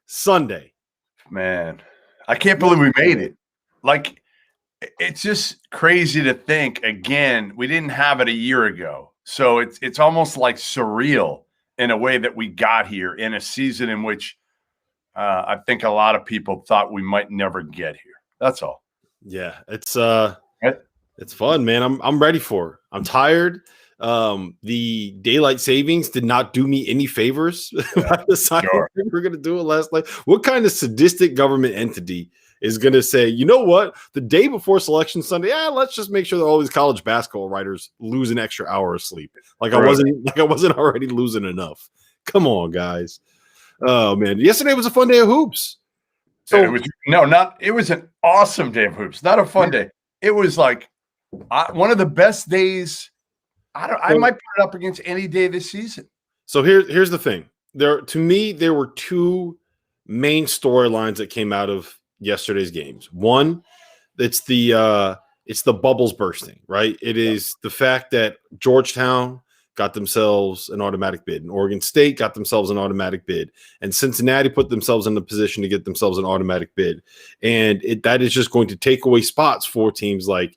Sunday. Man, I can't believe we made it. Like, it's just crazy to think, again, we didn't have it a year ago. So it's almost like surreal in a way that we got here in a season in which I think a lot of people thought we might never get here. That's all. Yeah, it's fun, man. I'm ready for it. I'm tired. The daylight savings did not do me any favors. I decided we were going to do it last night. What kind of sadistic government entity is going to say, you know what, the day before Selection Sunday, let's just make sure that all these college basketball writers lose an extra hour of sleep. I wasn't already losing enough. Come on, guys. Oh man, yesterday was a fun day of hoops. So it was an awesome day of hoops, not a fun day. It was like one of the best days. I might put it up against any day this season. So here's the thing. To me, there were two main storylines that came out of yesterday's games. One, it's the bubbles bursting, right? It is the fact that Georgetown got themselves an automatic bid, and Oregon State got themselves an automatic bid, and Cincinnati put themselves in the position to get themselves an automatic bid, and that is just going to take away spots for teams like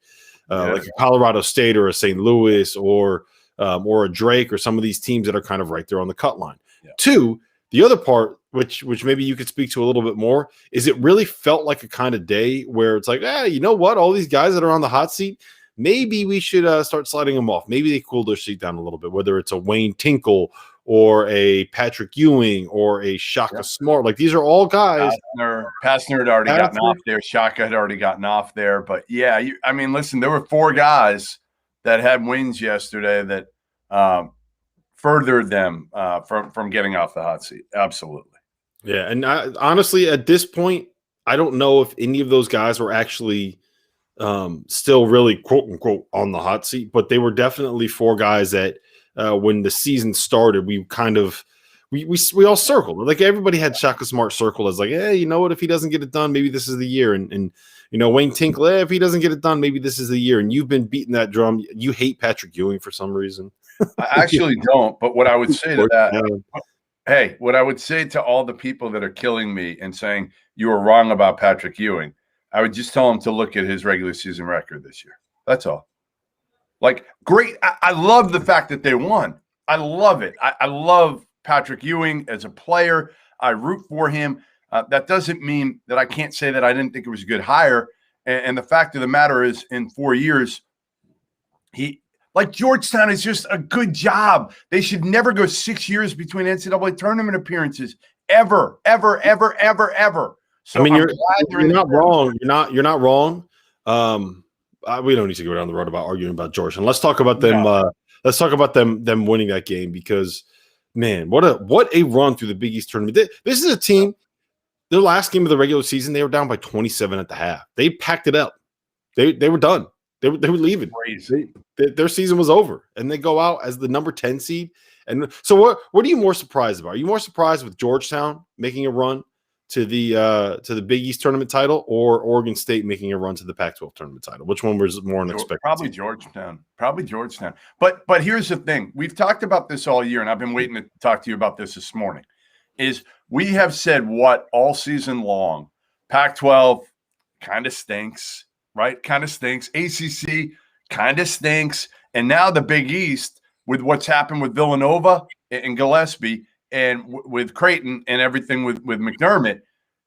a Colorado State or a St. Louis or a Drake or some of these teams that are kind of right there on the cut line. Yeah. Two, the other part, which maybe you could speak to a little bit more, is it really felt like a kind of day where it's like, you know what? All these guys that are on the hot seat, maybe we should start sliding them off. Maybe they cool their seat down a little bit, whether it's a Wayne Tinkle or a Patrick Ewing or a Shaka Smart. Like, these are all guys. Pastner had already gotten off there. Shaka had already gotten off there. But, listen, there were four guys that had wins yesterday that furthered them from getting off the hot seat. Absolutely. Yeah, and honestly, at this point, I don't know if any of those guys were actually still really, quote unquote, on the hot seat, but they were definitely four guys that when the season started, we kind of we all circled. Like, everybody had Shaka Smart circled as like, you know what, if he doesn't get it done, maybe this is the year. And Wayne Tinkle, if he doesn't get it done, maybe this is the year. And you've been beating that drum. You hate Patrick Ewing for some reason. I actually don't. But what I would say to that, what I would say to all the people that are killing me and saying you were wrong about Patrick Ewing, I would just tell them to look at his regular season record this year. That's all. Like, great. I love the fact that they won. I love it. I love Patrick Ewing as a player. I root for him. That doesn't mean that I can't say that I didn't think it was a good hire. And the fact of the matter is, in 4 years, Georgetown is just a good job. They should never go 6 years between NCAA tournament appearances. Ever, ever, ever, ever, ever. So you're not wrong. You're not wrong. We don't need to go down the road about arguing about Georgetown. Let's talk about them. Let's talk about them winning that game, because, man, what a run through the Big East tournament. This is a team. Their last game of the regular season, they were down by 27 at the half. They packed it up. They were done. They were leaving. Their season was over, and they go out as the number 10 seed. And so, what are you more surprised about? Are you more surprised with Georgetown making a run to the Big East tournament title, or Oregon State making a run to the Pac-12 tournament title? Which one was more unexpected? Probably Georgetown. But here's the thing. We've talked about this all year, and I've been waiting to talk to you about this morning, is we have said all season long. Pac-12 kind of stinks, right? Kind of stinks. ACC kind of stinks. And now the Big East, with what's happened with Villanova and Gillespie, and with Creighton and everything with McDermott,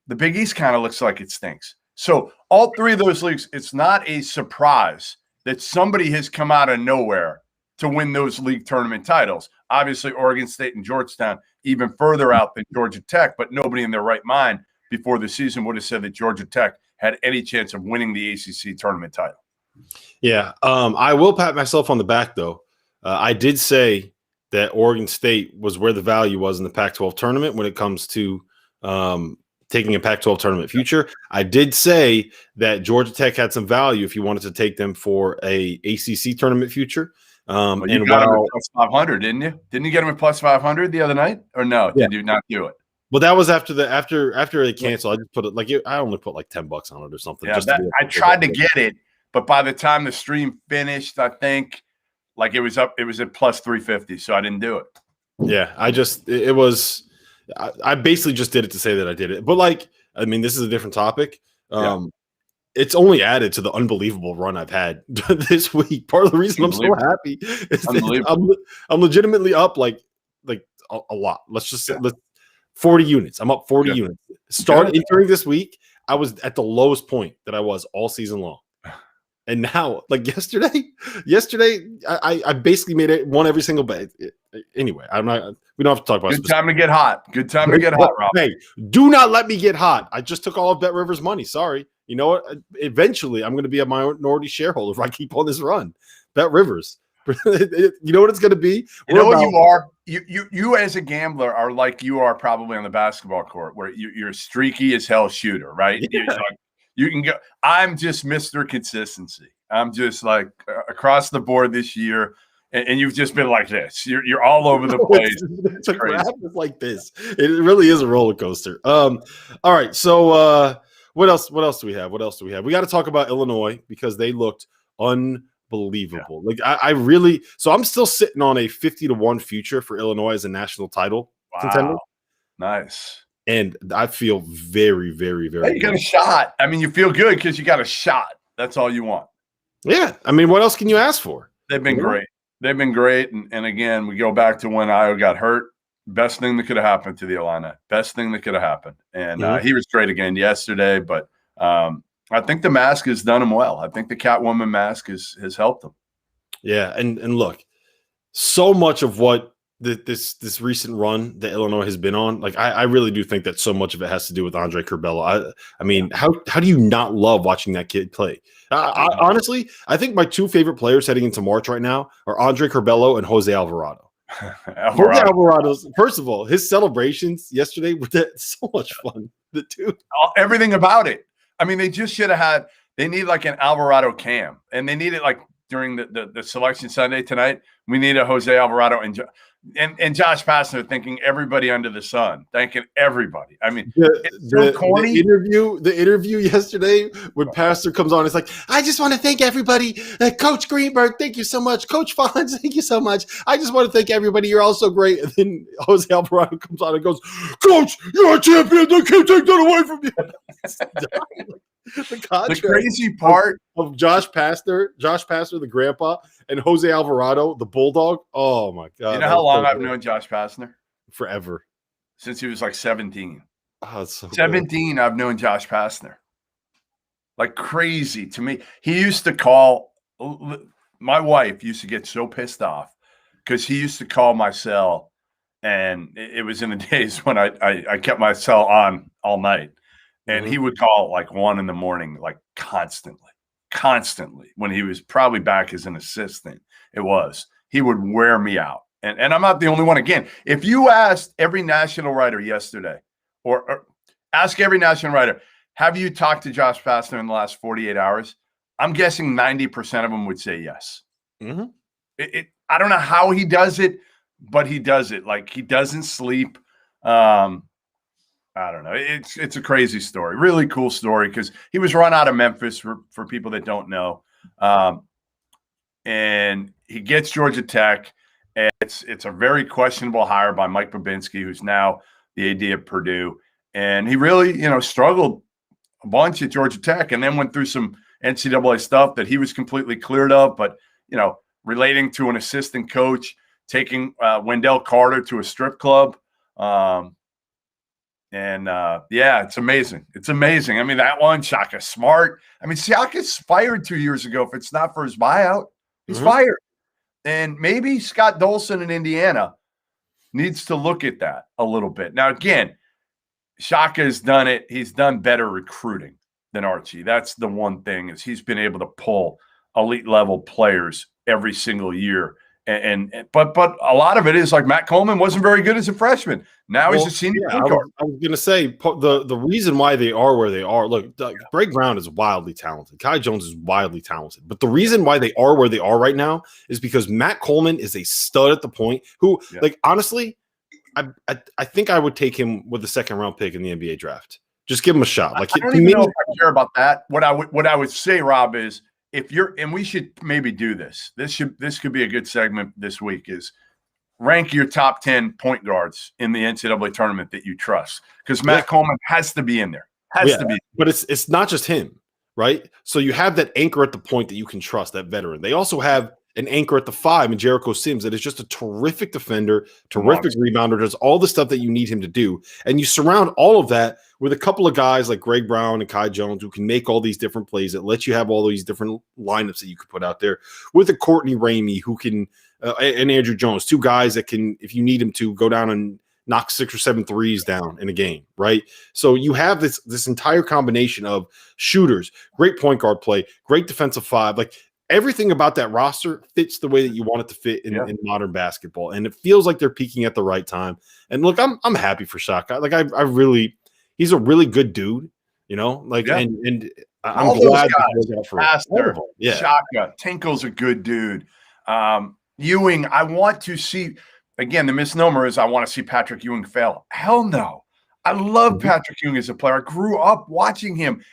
the Big East kind of looks like it stinks. So all three of those leagues, it's not a surprise that somebody has come out of nowhere to win those league tournament titles. Obviously, Oregon State and Georgetown even further out than Georgia Tech, but nobody in their right mind before the season would have said that Georgia Tech had any chance of winning the ACC tournament title. Yeah, I will pat myself on the back, though. I did say that Oregon State was where the value was in the Pac-12 tournament when it comes to taking a Pac-12 tournament future. I did say that Georgia Tech had some value if you wanted to take them for a ACC tournament future. You got him at plus 500, didn't you? Didn't you get him at plus 500 the other night? Or no? Yeah. Did you not do it? Well, that was after they canceled. I just put it I only put like $10 on it or something. Yeah, I tried to get it, but by the time the stream finished, I think it was at plus 350, so I didn't do it. Yeah, it was I basically just did it to say that I did it. But like, I mean, this is a different topic. It's only added to the unbelievable run I've had this week. Part of the reason I'm so happy is that I'm legitimately up like a lot. Let's just say 40 units. I'm up 40 units. Entering this week, I was at the lowest point that I was all season long. And now, like yesterday, I basically made it won every single bet. Anyway, we don't have to talk about Good time to get hot. Good time to get hot, Rob. Hey, do not let me get hot. I just took all of Bet Rivers' money. Sorry. You know what? Eventually, I'm going to be a minority shareholder if I keep on this run. Bet Rivers. You know what it's going to be? You know what you are? You as a gambler are like you are probably on the basketball court where you're a streaky as hell shooter, right? Yeah. You can go. I'm just Mr. Consistency. I'm just like across the board this year. And you've just been like this. You're all over the place. It's like this. It really is a roller coaster. All right. So what else do we have? We got to talk about Illinois because they looked unbelievable. Like I really so I'm still sitting on a 50-1 future for Illinois as a national title contender. Nice. And I feel very, very, very good. You got a shot. I mean, you feel good because you got a shot. That's all you want. Yeah. I mean, what else can you ask for? They've been great. They've been great. And again, we go back to when Iowa got hurt. Best thing that could have happened to the Illini. Best thing that could have happened. And he was great again yesterday. But I think the mask has done him well. I think the Catwoman mask has helped him. Yeah. And look, so much of what this recent run that Illinois has been on, like I really do think that so much of it has to do with Andre Curbelo. I mean, how do you not love watching that kid play? Honestly, I think my two favorite players heading into March right now are Andre Curbelo and Jose Alvarado. Jose Alvarado's, first of all, his celebrations yesterday were so much fun. The two, everything about it. I mean, they just should have had. They need like an Alvarado cam, and they need it like during the selection Sunday tonight. We need a Jose Alvarado and Josh Pastner thanking everybody under the sun, thanking everybody. I mean, it's so corny. The interview yesterday when Pastner comes on, it's like, I just want to thank everybody. Coach Greenberg, thank you so much. Coach Fonz, thank you so much. I just want to thank everybody. You're all so great. And then Jose Alvarado comes on and goes, Coach, you're a champion. They can't take that away from you. The crazy part of Josh Pastner, the grandpa, and Jose Alvarado, the bulldog. Oh my God! You know how long I've known Josh Pastner? Forever, since he was like 17. Oh, so 17. I've known Josh Pastner like crazy. To me, he used to call. My wife used to get so pissed off because he used to call my cell, and it was in the days when I kept my cell on all night. And he would call like 1 a.m, like constantly when he was probably back as an assistant. He would wear me out. And I'm not the only one. Again, if you asked every national writer yesterday or ask every national writer, have you talked to Josh Pastner in the last 48 hours? I'm guessing 90% of them would say yes. Mm-hmm. I don't know how he does it, but he does it. Like he doesn't sleep. I don't know. It's a crazy story. Really cool story because he was run out of Memphis for people that don't know. And he gets Georgia Tech. And it's a very questionable hire by Mike Babinski, who's now the AD at Purdue. And he really, struggled a bunch at Georgia Tech and then went through some NCAA stuff that he was completely cleared of. But, relating to an assistant coach, taking Wendell Carter to a strip club. It's amazing. It's amazing. I mean, that one, Shaka Smart. I mean, Shaka's fired 2 years ago. If it's not for his buyout, he's fired. And maybe Scott Dolson in Indiana needs to look at that a little bit. Now, again, Shaka has done it. He's done better recruiting than Archie. That's the one thing is he's been able to pull elite level players every single year. But a lot of it is like Matt Coleman wasn't very good as a freshman. Now he's a senior. I was going to say the reason why they are where they are. Look, Greg Brown is wildly talented. Kai Jones is wildly talented. But the reason why they are where they are right now is because Matt Coleman is a stud at the point. Like honestly, I think I would take him with the second round pick in the NBA draft. Just give him a shot. Like I don't even know if I care about that. What I would say, Rob, is. And we should maybe do this. This could be a good segment this week is rank your top 10 point guards in the NCAA tournament that you trust, because Matt Coleman has to be in there. Has to be. But it's not just him, right? So you have that anchor at the point that you can trust, that veteran. They also have an anchor at the 5 in Jericho Sims that is just a terrific defender, terrific rebounder, does all the stuff that you need him to do. And you surround all of that with a couple of guys like Greg Brown and Kai Jones who can make all these different plays that let you have all these different lineups that you could put out there, with a Courtney Ramey who can and Andrew Jones, 2 guys that can, if you need him to, go down and knock 6 or 7 threes down in a game, right? So you have this entire combination of shooters, great point guard play, great defensive 5. Like, everything about that roster fits the way that you want it to fit in modern basketball, and it feels like they're peaking at the right time. And look, I'm happy for Shaka. Like, I really, he's a really good dude, you know. Like, and I'm all glad those guys for Pastor, Shaka, Tinkle's a good dude. Ewing, I want to see again. The misnomer is I want to see Patrick Ewing fail. Hell no. I love Patrick Ewing as a player. I grew up watching him.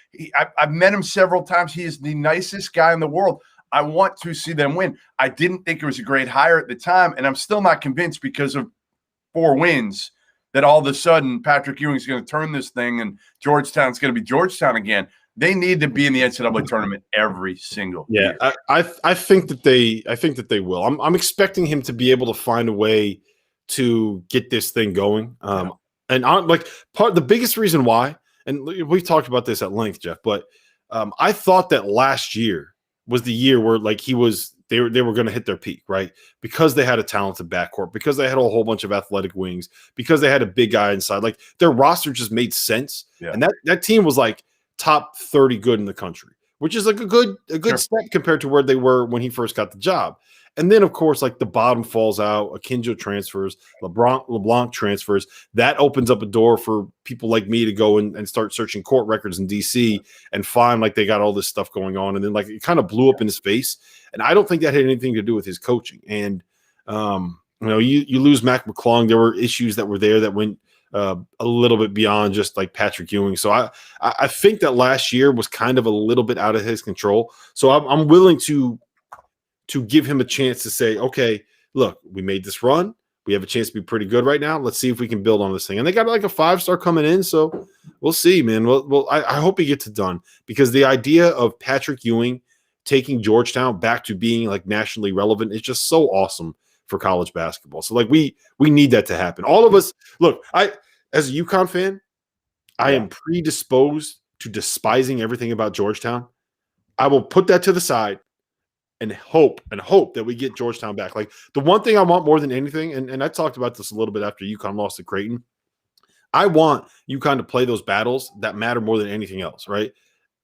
I've met him several times. He is the nicest guy in the world. I want to see them win. I didn't think it was a great hire at the time, and I'm still not convinced because of 4 wins that all of a sudden Patrick Ewing is going to turn this thing and Georgetown's going to be Georgetown again. They need to be in the NCAA tournament every single year. I think that they will. I'm expecting him to be able to find a way to get this thing going. And the biggest reason why, and we've talked about this at length, Jeff, but I thought that last year was the year where they were going to hit their peak, right? Because they had a talented backcourt, because they had a whole bunch of athletic wings, because they had a big guy inside. Like, their roster just made sense. Yeah. And that team was like top 30 good in the country, which is like a good step compared to where they were when he first got the job. And then, of course, like, the bottom falls out, Akinjo transfers, LeBlanc transfers. That opens up a door for people like me to go and start searching court records in D.C. and find, like, they got all this stuff going on. And then, like, it kind of blew up in his face. And I don't think that had anything to do with his coaching. And, you lose Mac McClung. There were issues that were there that went a little bit beyond just, like, Patrick Ewing. So I think that last year was kind of a little bit out of his control. So I'm willing to give him a chance to say, okay, look, we made this run. We have a chance to be pretty good right now. Let's see if we can build on this thing. And they got like a 5-star coming in, so we'll see, man. Well, I hope he gets it done, because the idea of Patrick Ewing taking Georgetown back to being, like, nationally relevant is just so awesome for college basketball. So, like, we need that to happen. All of us, look, as a UConn fan, I am predisposed to despising everything about Georgetown. I will put that to the side and hope that we get Georgetown back. Like, the one thing I want more than anything, and I talked about this a little bit after UConn lost to Creighton, I want UConn to play those battles that matter more than anything else, right?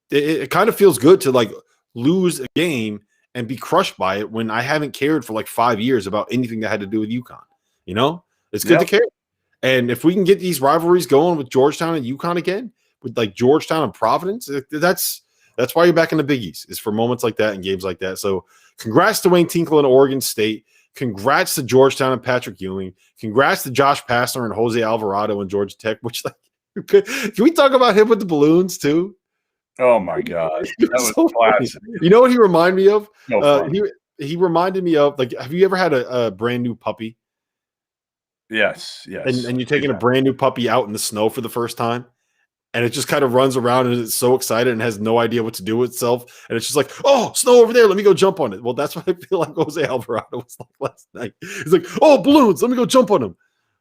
It kind of feels good to, like, lose a game and be crushed by it when I haven't cared for like 5 years about anything that had to do with UConn. You know, it's good to care. And if we can get these rivalries going with Georgetown and UConn again, with like Georgetown and Providence, that's why you're back in the Big East, is for moments like that and games like that. So congrats to Wayne Tinkle and Oregon State. Congrats to Georgetown and Patrick Ewing. Congrats to Josh Pastner and Jose Alvarado and Georgia Tech, which, like, can we talk about him with the balloons too? Oh my God. That was so classic. You know what he reminded me of? He reminded me of, like, have you ever had a brand new puppy? Yes. And you're taking a brand new puppy out in the snow for the first time, and it just kind of runs around and it's so excited and has no idea what to do with itself. And it's just like, oh, snow over there. Let me go jump on it. Well, that's what I feel like Jose Alvarado was like last night. He's like, oh, balloons. Let me go jump on them.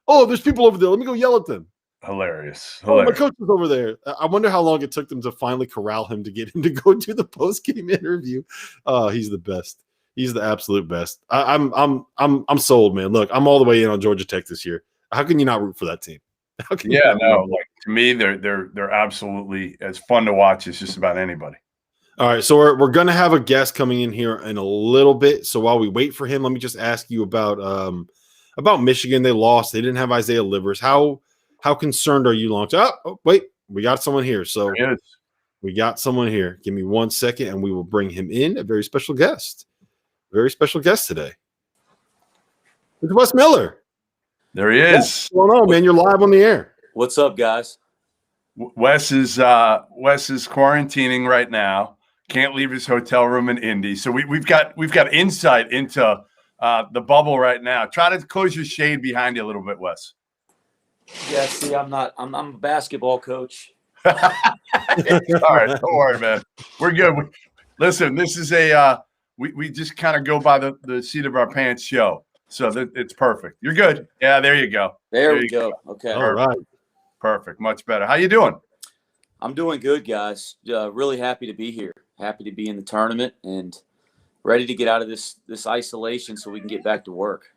Oh, there's people over there. Let me go yell at them. Hilarious. Oh, my coach is over there. I wonder how long it took them to finally corral him to get him to go do the post-game interview. Oh, he's the best. He's the absolute best. I'm sold, man. Look, I'm all the way in on Georgia Tech this year. How can you not root for that team? Like, to me, they're absolutely as fun to watch as just about anybody. All right, so we're gonna have a guest coming in here in a little bit. So while we wait for him, let me just ask you about Michigan. They lost. They didn't have Isaiah Livers. How concerned are you long term? Oh, wait, we got someone here. So we got someone here. Give me 1 second, and we will bring him in. A very special guest. Very special guest today. It's Wes Miller. There he is. What's going on, man? You're live on the air. What's up, guys? Wes is quarantining right now. Can't leave his hotel room in Indy. So we've got insight into the bubble right now. Try to close your shade behind you a little bit, Wes. Yeah, see, I'm a basketball coach. All right, don't worry, man. We're good. Listen, this is we just kind of go by the seat of our pants show, so it's perfect. You're good. Yeah, there you go. There we go. Okay. All right. Perfect. Much better. How you doing? I'm doing good, guys. Really happy to be here. Happy to be in the tournament and ready to get out of this isolation so we can get back to work.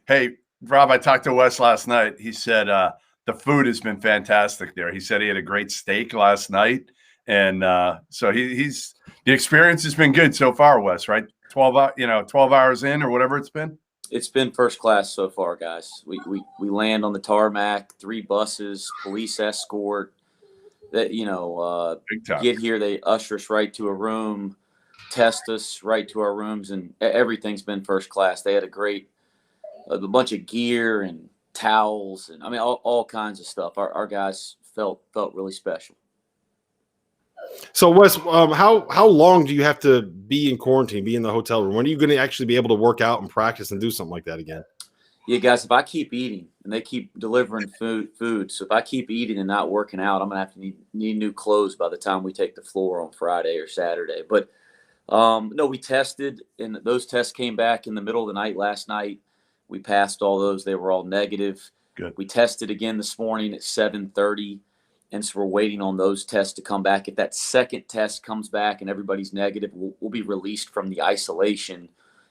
Hey, Rob, I talked to Wes last night. He said the food has been fantastic there. He said he had a great steak last night. And so he's the experience has been good so far, Wes, right? 12 hours in or whatever it's been. It's been first class so far, guys. We land on the tarmac, 3 buses, police escort. That get here, they usher us right to a room, test us right to our rooms, and everything's been first class. They had a bunch of gear and towels, and I mean all kinds of stuff. Our guys felt really special. So Wes, how long do you have to be in quarantine, be in the hotel room? When are you going to actually be able to work out and practice and do something like that again? Yeah, guys, if I keep eating and they keep delivering food, so if I keep eating and not working out, I'm going to have to need new clothes by the time we take the floor on Friday or Saturday. But no, we tested, and those tests came back in the middle of the night last night. We passed all those. They were all negative. Good. We tested again this morning at 7:30, and so we're waiting on those tests to come back. If that second test comes back and everybody's negative, we'll be released from the isolation,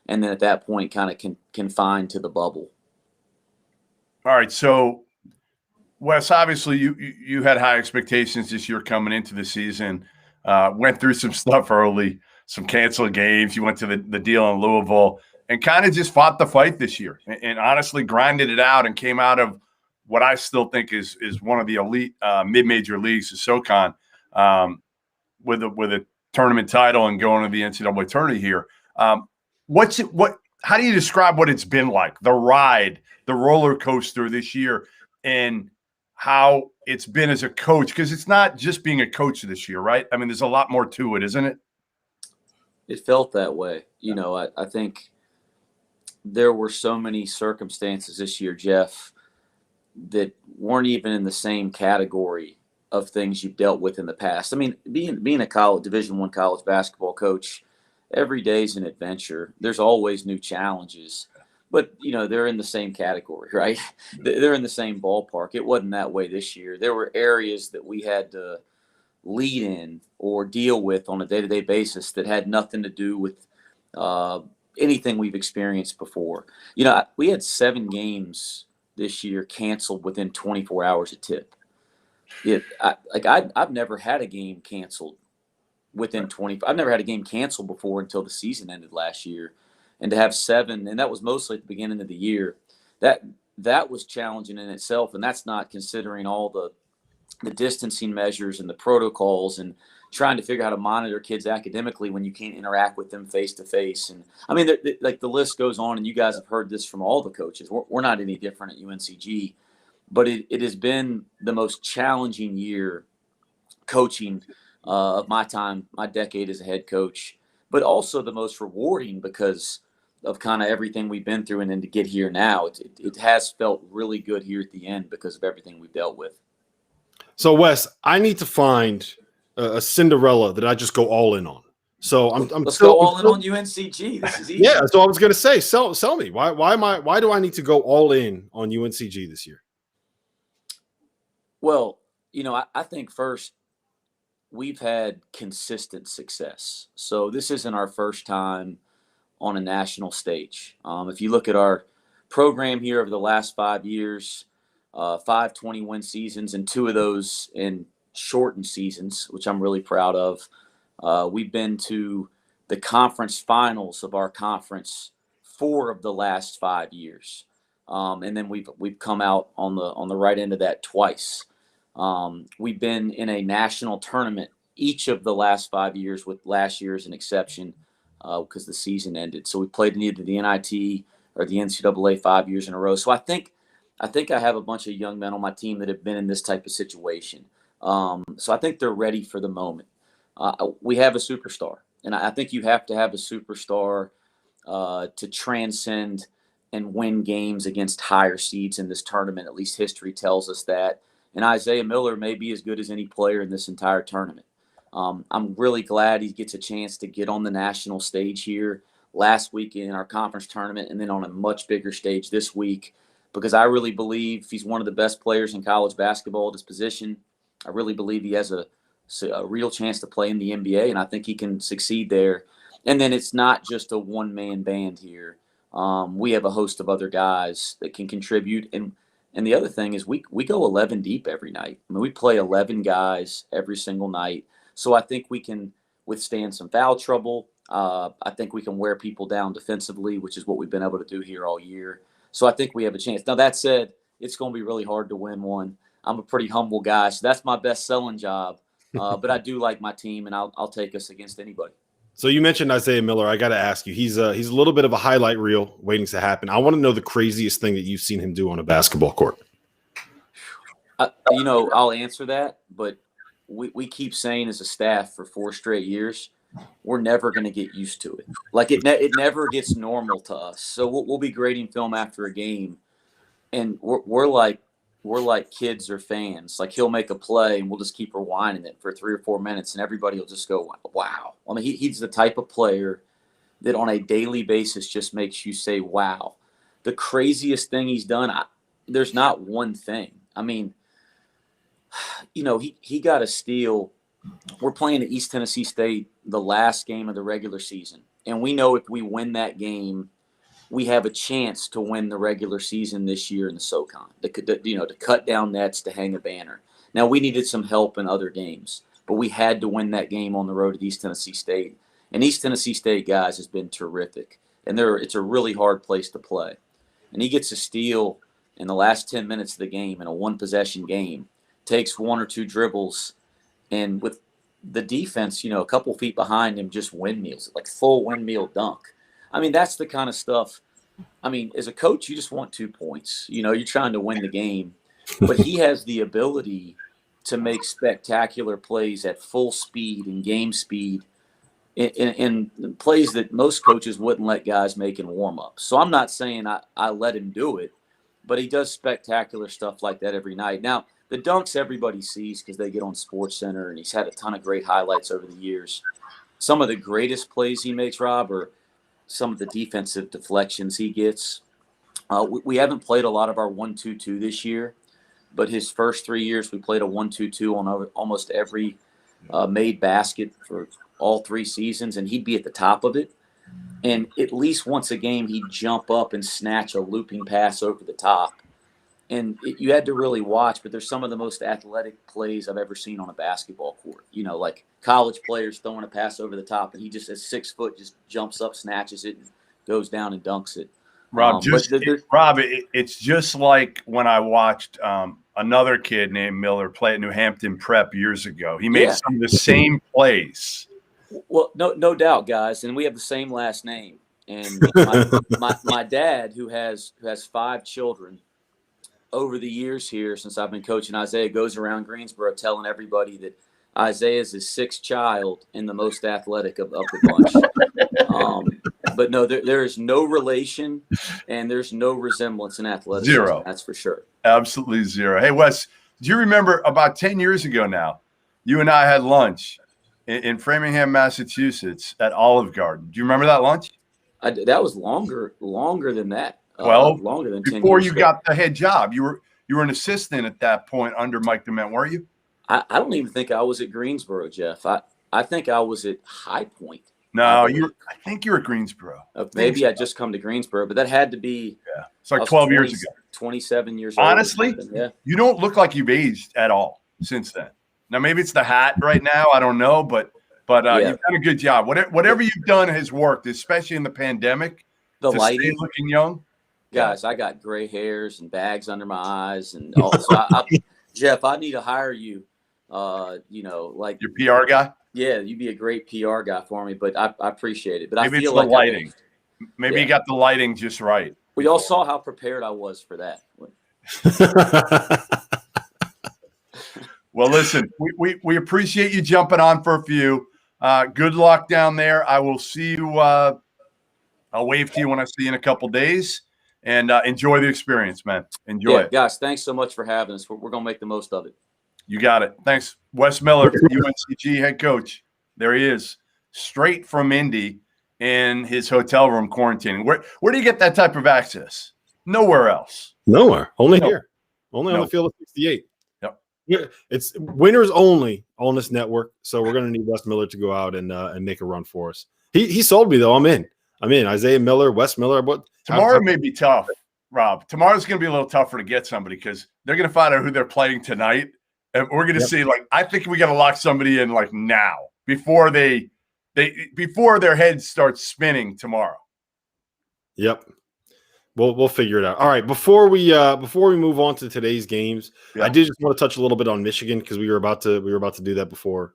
and then at that point kind of confined to the bubble. All right, so Wes, obviously you had high expectations this year coming into the season. Went through some stuff early, some canceled games. You went to the deal in Louisville and kind of just fought the fight this year and honestly grinded it out and came out of what I still think is one of the elite mid-major leagues, the SoCon, with a tournament title and going to the NCAA tournament here. How do you describe what it's been like, the ride, the roller coaster this year, and how it's been as a coach? Because it's not just being a coach this year, right? I mean, there's a lot more to it, isn't it? It felt that way. I think there were so many circumstances this year, Jeff, that weren't even in the same category of things you've dealt with in the past. I mean, being a Division I college basketball coach, every day is an adventure. There's always new challenges. But, they're in the same category, right? They're in the same ballpark. It wasn't that way this year. There were areas that we had to lead in or deal with on a day-to-day basis that had nothing to do with anything we've experienced before. We had 7 games this year canceled within 24 hours of tip. I've never had a game canceled within 20. I've never had a game canceled before until the season ended last year. And to have 7, and that was mostly at the beginning of the year, that was challenging in itself. And that's not considering all the distancing measures and the protocols and trying to figure out how to monitor kids academically when you can't interact with them face to face. And I mean, the list goes on, and you guys have heard this from all the coaches. We're not any different at UNCG, but it has been the most challenging year coaching of my time, my decade as a head coach, but also the most rewarding because of kind of everything we've been through, and then to get here now, it has felt really good here at the end because of everything we've dealt with. So Wes, I need to find a Cinderella that I just go all in on. So let's go all in on UNCG. This is easy. Yeah, so I was going to say, sell me. Why do I need to go all in on UNCG this year? Well, I think first, we've had consistent success. So this isn't our first time on a national stage. If you look at our program here over the last 5 years, 5 20-win seasons, and 2 of those in shortened seasons, which I'm really proud of. We've been to the conference finals of our conference 4 of the last 5 years. And then we've come out on the right end of that twice. We've been in a national tournament each of the last 5 years, with last year as an exception because the season ended. So we played in either the NIT or the NCAA 5 years in a row. So I think I have a bunch of young men on my team that have been in this type of situation. So I think they're ready for the moment. We have a superstar, and I think you have to have a superstar to transcend and win games against higher seeds in this tournament. At least history tells us that. And Isaiah Miller may be as good as any player in this entire tournament. I'm really glad he gets a chance to get on the national stage here last week in our conference tournament and then on a much bigger stage this week, because I really believe he's one of the best players in college basketball at his position. I really believe he has a real chance to play in the NBA, and I think he can succeed there. And then it's not just a one-man band here. We have a host of other guys that can contribute. And the other thing is we go 11 deep every night. I mean, we play 11 guys every single night. So I think we can withstand some foul trouble. I think we can wear people down defensively, which is what we've been able to do here all year. So I think we have a chance. Now, that said, it's going to be really hard to win one. I'm a pretty humble guy, so that's my best selling job. But I do like my team, and I'll take us against anybody. So you mentioned Isaiah Miller. I got to ask you, he's a little bit of a highlight reel waiting to happen. I want to know the craziest thing that you've seen him do on a basketball court. I'll answer that, but we keep saying as a staff for 4 straight years, we're never going to get used to it. Like it never gets normal to us. So we'll be grading film after a game, and we're like kids or fans. Like he'll make a play, and we'll just keep rewinding it for 3 or 4 minutes, and everybody will just go, "Wow!" I mean, he's the type of player that on a daily basis just makes you say, "Wow." The craziest thing he's done, there's not one thing. I mean, he got a steal. We're playing at East Tennessee State the last game of the regular season, and we know if we win that game, we have a chance to win the regular season this year in the SoCon, to cut down nets, to hang a banner. Now, we needed some help in other games, but we had to win that game on the road at East Tennessee State. And East Tennessee State, guys, has been terrific. And it's a really hard place to play. And he gets a steal in the last 10 minutes of the game in a one-possession game, takes 1 or 2 dribbles, and with the defense, a couple feet behind him, just windmills, like full windmill dunk. I mean, that's the kind of stuff. I mean, as a coach, you just want 2 points. You're trying to win the game. But he has the ability to make spectacular plays at full speed and game speed in plays that most coaches wouldn't let guys make in warm-ups. So I'm not saying I let him do it, but he does spectacular stuff like that every night. Now, the dunks everybody sees because they get on SportsCenter, and he's had a ton of great highlights over the years. Some of the greatest plays he makes, Rob, are some of the defensive deflections he gets. We haven't played a lot of our 1-2-2 this year, but his first 3 years we played a 1-2-2 on almost every made basket for all 3 seasons, and he'd be at the top of it. And at least once a game, he'd jump up and snatch a looping pass over the top. And you had to really watch, but there's some of the most athletic plays I've ever seen on a basketball court. Like college players throwing a pass over the top, and he just at 6 foot just jumps up, snatches it, and goes down and dunks it. Rob, it's just like when I watched another kid named Miller play at New Hampton Prep years ago. He made some of the same plays. Well, no doubt, guys, and we have the same last name. And my dad, who has 5 children, over the years here, since I've been coaching Isaiah, goes around Greensboro telling everybody that Isaiah is his 6th child and the most athletic of the bunch. But no, there is no relation, and there's no resemblance in athleticism. 0. That's for sure. Absolutely 0. Hey, Wes, do you remember about 10 years ago now, you and I had lunch in Framingham, Massachusetts at Olive Garden? Do you remember that lunch? That was longer than that. Well, longer than 10 before years you ago. got the head job, you were an assistant at that point under Mike DeMent, weren't you? I don't even think I was at Greensboro, Jeff. I think I was at High Point. No, I think you were at Greensboro. Maybe I just come to Greensboro, but that had to be. Yeah, it's like 12 years ago. 27 years old. Honestly, you don't look like you've aged at all since then. Now, maybe it's the hat right now. I don't know, but you've done a good job. Whatever you've done has worked, especially in the pandemic. The to lighting, stay looking young. Guys, I got gray hairs and bags under my eyes, and all. So Jeff, I need to hire you. Like your PR guy. Yeah, you'd be a great PR guy for me. But I appreciate it. But maybe I feel it's the like lighting. Maybe you got the lighting just right. We all saw how prepared I was for that. Well, listen, we appreciate you jumping on for a few. Good luck down there. I will see you. I'll wave to you when I see you in a couple days. And enjoy the experience, man. Enjoy it. Guys, thanks so much for having us. We're going to make the most of it. You got it. Thanks. Wes Miller, UNCG head coach. There he is, straight from Indy in his hotel room quarantining. Where do you get that type of access? Nowhere else. Nowhere. Only here. Only on the field of 68. Yep. Yeah, it's winners only on this network. So we're going to need Wes Miller to go out and make a run for us. He sold me, though. I'm in. Isaiah Miller, Wes Miller. Tomorrow may be tough, Rob. Tomorrow's going to be a little tougher to get somebody because they're going to find out who they're playing tonight. And we're going to see, I think we got to lock somebody in now before before their heads start spinning tomorrow. Yep. We'll figure it out. All right. Before we move on to today's games, I did just want to touch a little bit on Michigan because we were about to do that before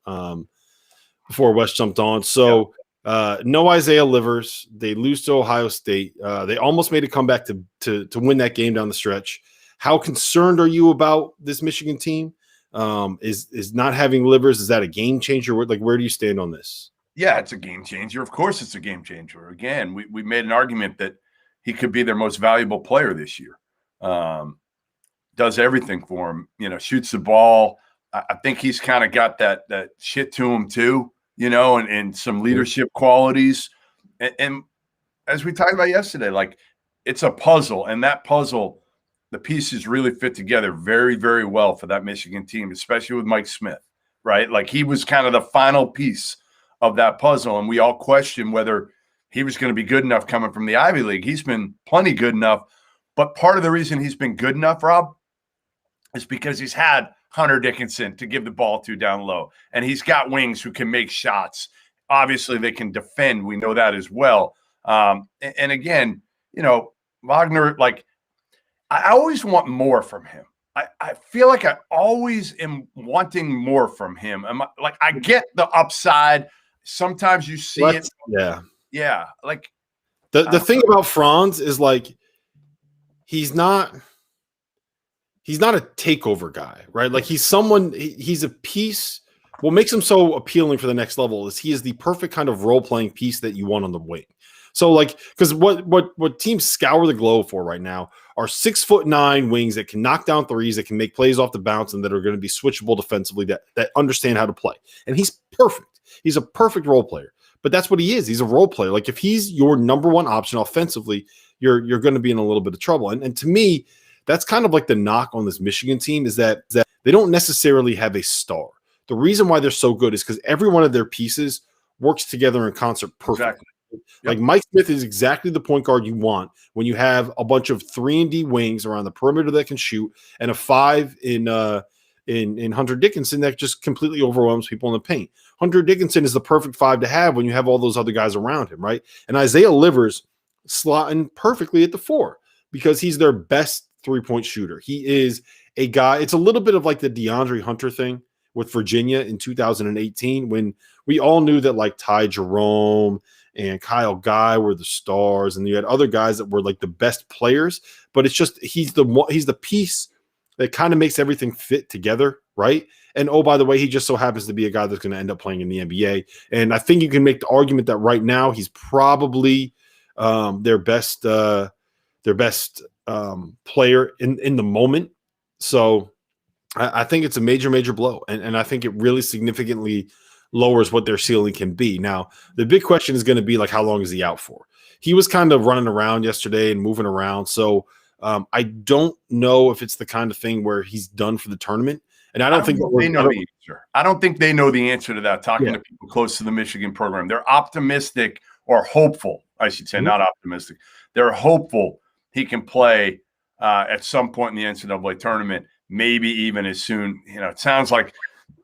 Wes jumped on. So no Isaiah Livers. They lose to Ohio State. They almost made a comeback to win that game down the stretch. How concerned are you about this Michigan team? Is not having Livers, is that a game changer? Where do you stand on this? Yeah, it's a game changer. Of course it's a game changer. Again, we made an argument that he could be their most valuable player this year. Does everything for him, shoots the ball. I think he's kind of got that shit to him too, and some leadership qualities. And as we talked about yesterday, it's a puzzle, and that puzzle, the pieces really fit together very, very well for that Michigan team, especially with Mike Smith, right? He was kind of the final piece of that puzzle, and we all questioned whether he was going to be good enough coming from the Ivy League. He's been plenty good enough, but part of the reason he's been good enough, Rob, is because he's had Hunter Dickinson to give the ball to down low, and he's got wings who can make shots. Obviously, they can defend. We know that as well. And again, Wagner, I always want more from him. I feel like I always am wanting more from him. I get the upside. Sometimes you see it. Yeah. Yeah. The thing about Franz is he's not a takeover guy, right? He's a piece. What makes him so appealing for the next level is he is the perfect kind of role-playing piece that you want on the wing. So because what teams scour the globe for right now are 6'9" wings that can knock down threes, that can make plays off the bounce, and that are going to be switchable defensively, that understand how to play. And he's perfect. He's a perfect role player. But that's what he is. He's a role player. If he's your number one option offensively, you're going to be in a little bit of trouble. And to me, that's kind of the knock on this Michigan team is that they don't necessarily have a star. The reason why they're so good is because every one of their pieces works together in concert perfectly. Exactly. Mike Smith is exactly the point guard you want when you have a bunch of 3-and-D wings around the perimeter that can shoot and a 5 in Hunter Dickinson that just completely overwhelms people in the paint. Hunter Dickinson is the perfect 5 to have when you have all those other guys around him, right? And Isaiah Livers slotting perfectly at the 4 because he's their best three-point shooter. He is a guy. It's a little bit of the DeAndre Hunter thing with Virginia in 2018 when we all knew that Ty Jerome and Kyle Guy were the stars, and you had other guys that were the best players. But it's just he's the piece that kind of makes everything fit together, right? And oh, by the way, he just so happens to be a guy that's going to end up playing in the NBA. And I think you can make the argument that right now he's probably their best player in the moment. So I think it's a major blow, and I think it really significantly lowers what their ceiling can be. Now, the big question is going to be how long is he out for? He was kind of running around yesterday and moving around. So I don't know if it's the kind of thing where he's done for the tournament. And I don't think they know the answer. I don't think they know the answer to that. Talking to people close to the Michigan program, they're optimistic or hopeful. I should say, not optimistic. They're hopeful he can play at some point in the NCAA tournament, maybe even as soon. It sounds like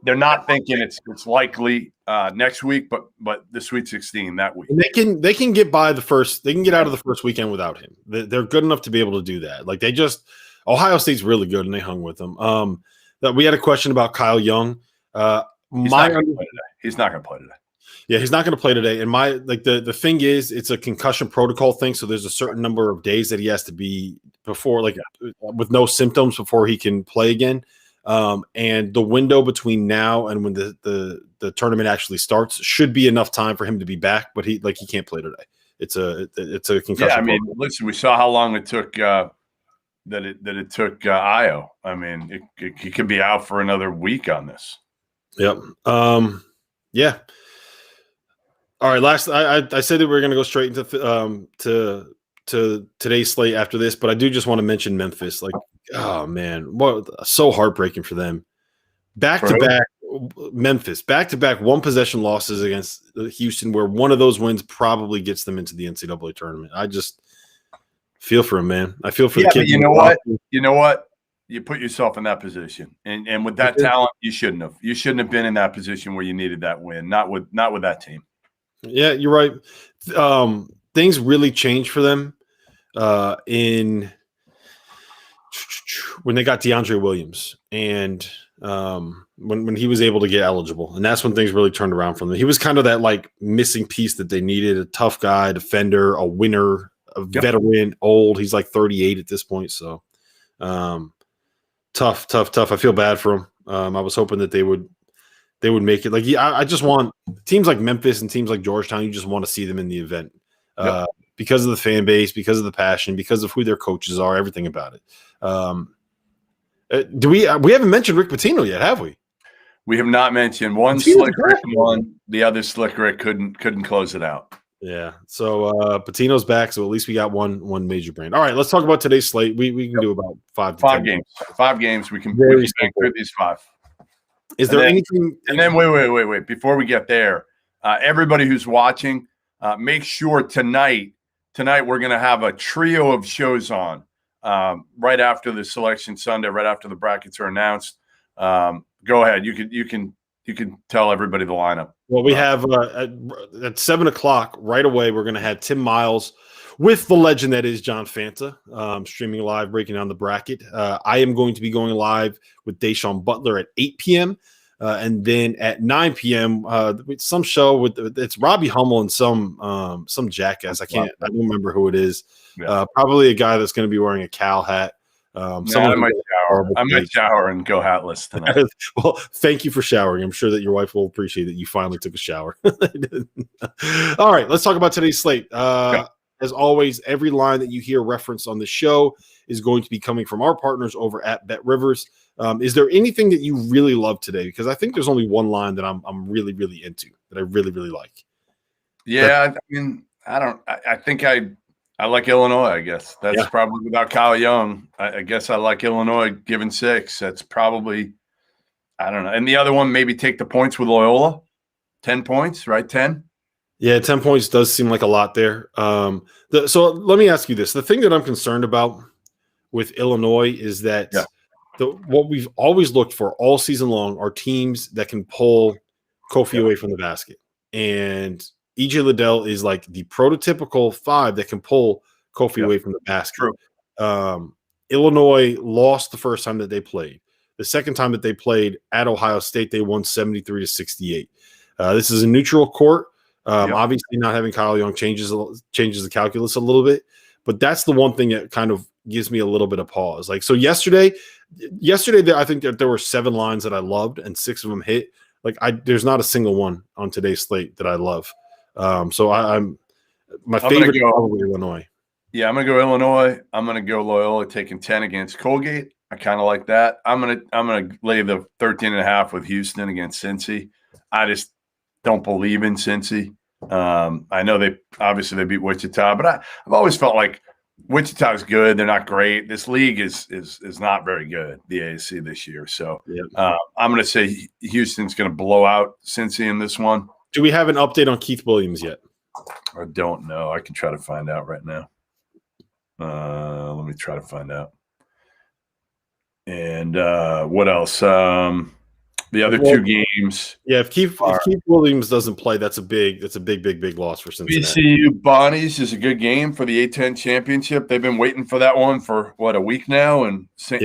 they're not thinking it's likely next week, but the Sweet 16 that week. And they can get by they can get out of the first weekend without him. They're good enough to be able to do that. Ohio State's really good, and they hung with them. That we had a question about Kyle Young. He's not going to play today. Yeah, he's not going to play today. And the thing is, it's a concussion protocol thing. So there's a certain number of days that he has to be before, with no symptoms before he can play again. And the window between now and when the tournament actually starts should be enough time for him to be back. But he can't play today. it's a concussion. Yeah, I mean, protocol. listen, we saw how long it took that it took Io. I mean, he could be out for another week on this. Yep. Yeah. All right. I said that we are going to go straight into to today's slate after this, but I do just want to mention Memphis. Like, oh man, what so heartbreaking for them. Back to back, Memphis, back to back, one possession losses against Houston, where one of those wins probably gets them into the NCAA tournament. I just feel for him, man. I feel for the kid. But you know what? You know what? You put yourself in that position, and with that talent, you shouldn't have. You shouldn't have been in that position where you needed that win. Not with that team. Yeah, you're right. Things really changed for them in when they got DeAndre Williams and when he was able to get eligible, and that's when things really turned around for them. He was kind of that like missing piece that they needed: a tough guy, defender, a winner, a veteran, old. He's like 38 at this point, so tough. I feel bad for him. I was hoping that they would make it. Like I just want teams like Memphis and teams like Georgetown. You just want to see them in the event because of the fan base, because of the passion, because of who their coaches are, everything about it. We haven't mentioned Rick Pitino yet, have we? We have not mentioned one slick Rick won. The other slick Rick couldn't close it out. Yeah. So Pitino's back, so at least we got one major brand. All right, let's talk about today's slate. We can do about 5 games. 5 games. We can make through these 5. Is there anything? And then wait. Before we get there, everybody who's watching, make sure tonight we're going to have a trio of shows on right after the Selection Sunday, right after the brackets are announced. Go ahead. You can tell everybody the lineup. Well, we have at 7:00 right away. We're going to have Tim Miles with the legend that is John Fanta, streaming live, breaking down the bracket. I am going to be going live with Deshaun Butler at 8 p.m. And then at 9 p.m., some show it's Robbie Hummel and some jackass. I don't remember who it is. Yeah. Probably a guy that's going to be wearing a cow hat. I might shower and go hatless tonight. Well, thank you for showering. I'm sure that your wife will appreciate that you finally took a shower. All right, let's talk about today's slate. As always, every line that you hear referenced on the show is going to be coming from our partners over at Bet Rivers. Is there anything that you really love today? Because I think there's only one line that I'm really, really into, that I really, really like. Yeah, I mean, I think I like Illinois, I guess. That's probably without Kyle Young. I guess I like Illinois given 6. That's probably, I don't know. And the other one, maybe take the points with Loyola. 10 points, right? 10? Yeah, 10 points does seem like a lot there. So let me ask you this. The thing that I'm concerned about with Illinois is that what we've always looked for all season long are teams that can pull Kofi away from the basket. And E.J. Liddell is like the prototypical 5 that can pull Kofi away from the basket. Illinois lost the first time that they played. The second time that they played at Ohio State, they won 73-68. This is a neutral court. Obviously, not having Kyle Young changes the calculus a little bit, but that's the one thing that kind of gives me a little bit of pause. Like, so yesterday, I think that there were 7 lines that I loved, and 6 of them hit. Like, there's not a single one on today's slate that I love. So I'm my favorite is probably Illinois. Yeah, I'm gonna go Illinois. I'm gonna go Loyola taking 10 against Colgate. I kind of like that. I'm gonna lay the 13.5 with Houston against Cincy. I just don't believe in Cincy. I know they beat Wichita, but I've always felt like Wichita is good. They're not great. This league is not very good, the AAC this year. So I'm going to say Houston's going to blow out Cincy in this one. Do we have an update on Keith Williams yet? I don't know. I can try to find out right now. Let me try to find out. And what else? The other 2 games. Yeah, if Keith Williams doesn't play, that's a big loss for Cincinnati. VCU Bonnies is a good game for the A-10 championship. They've been waiting for that one for a week now. And how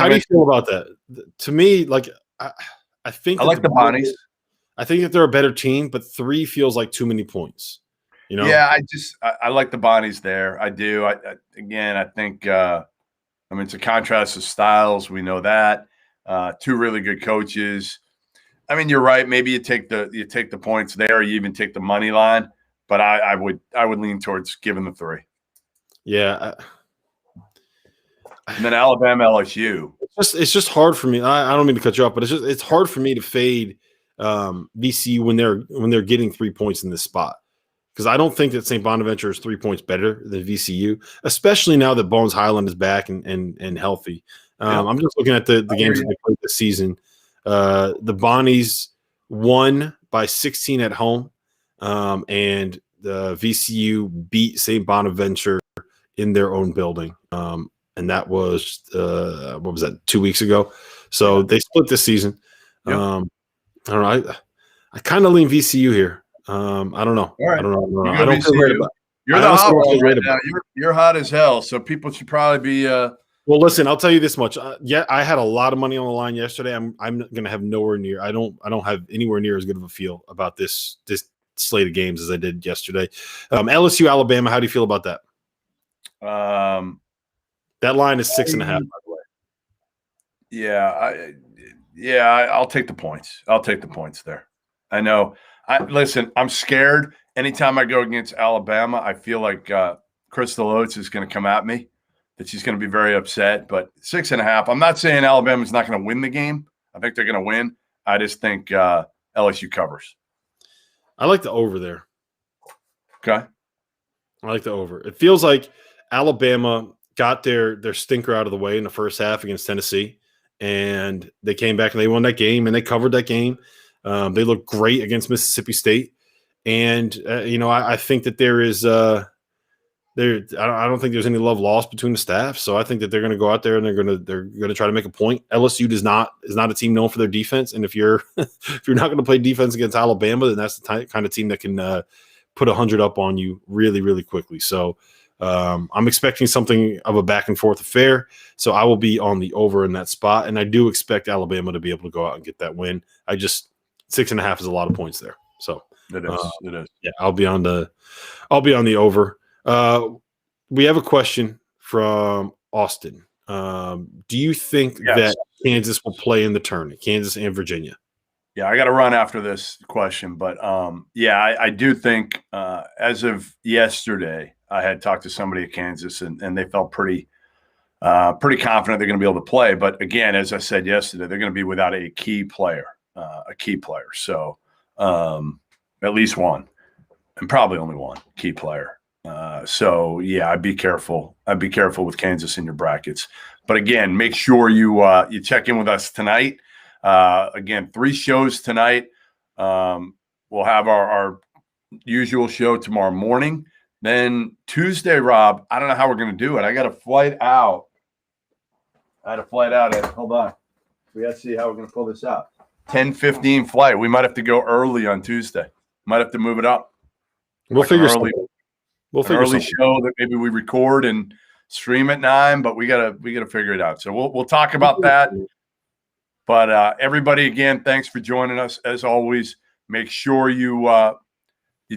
do you feel about that? To me, like I think I like the Bonnies. I think that they're a better team, but 3 feels like too many points. You know? Yeah, I like the Bonnies there. I do. I think it's a contrast of styles. We know that. 2 really good coaches. I mean, you're right. Maybe you take the points there, or you even take the money line. but I would lean towards giving the 3. Yeah. And then Alabama, LSU. It's just hard for me. I don't mean to cut you off, but it's hard for me to fade VCU when they're getting 3 points in this spot, because I don't think that St. Bonaventure is 3 points better than VCU, especially now that Bones Highland is back and healthy. I'm just looking at the games that they played this season. The Bonnies won by 16 at home, and the VCU beat St. Bonaventure in their own building. And that was what was that, 2 weeks ago? So they split this season. Yep. I don't know. I kind of lean VCU here. I don't know. All right. I don't know. You I don't feel right about. You're the hot one right now. You're hot as hell. So people should probably be. Well, listen. I'll tell you this much. Yeah, I had a lot of money on the line yesterday. I'm going to have nowhere near. I don't have anywhere near as good of a feel about this slate of games as I did yesterday. LSU, Alabama. How do you feel about that? That line is 6.5, by the way. Yeah, I'll take the points. I'll take the points there. I know. Listen, I'm scared. Anytime I go against Alabama, I feel like Crystal Oates is going to come at me, that she's going to be very upset. But 6.5, I'm not saying Alabama's not going to win the game. I think they're going to win. I just think LSU covers. I like the over there. Okay. I like the over. It feels like Alabama got their stinker out of the way in the first half against Tennessee, and they came back and they won that game, and they covered that game. They looked great against Mississippi State, and I think that there is I don't think there's any love lost between the staff. So I think that they're going to go out there and they're going to try to make a point. LSU is not a team known for their defense, and if you're not going to play defense against Alabama, then that's the kind of team that can put 100 up on you really, really quickly. So. I'm expecting something of a back and forth affair, so I will be on the over in that spot, and I do expect Alabama to be able to go out and get that win. 6.5 is a lot of points there, so it is. Yeah, I'll be on the over. We have a question from Austin. Do you think that Kansas will play in the tournament, Kansas and Virginia? Yeah, I got to run after this question, but I do think as of yesterday, I had talked to somebody at Kansas, and they felt pretty confident they're going to be able to play. But again, as I said yesterday, they're going to be without a key player. So at least one, and probably only one key player. So yeah, I'd be careful. I'd be careful with Kansas in your brackets. But again, make sure you check in with us tonight. Again, 3 shows tonight. We'll have our usual show tomorrow morning. Then Tuesday, Rob, I don't know how we're going to do it. I got a flight out. Hold on. We got to see how we're going to pull this out. 10:15 flight. We might have to go early on Tuesday. Might have to move it up. We'll figure something. We'll figure early show that maybe we record and stream at 9, but we gotta figure it out. So we'll talk about that. But everybody, again, thanks for joining us. As always, make sure you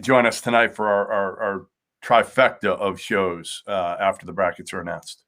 join us tonight for our trifecta of shows after the brackets are announced.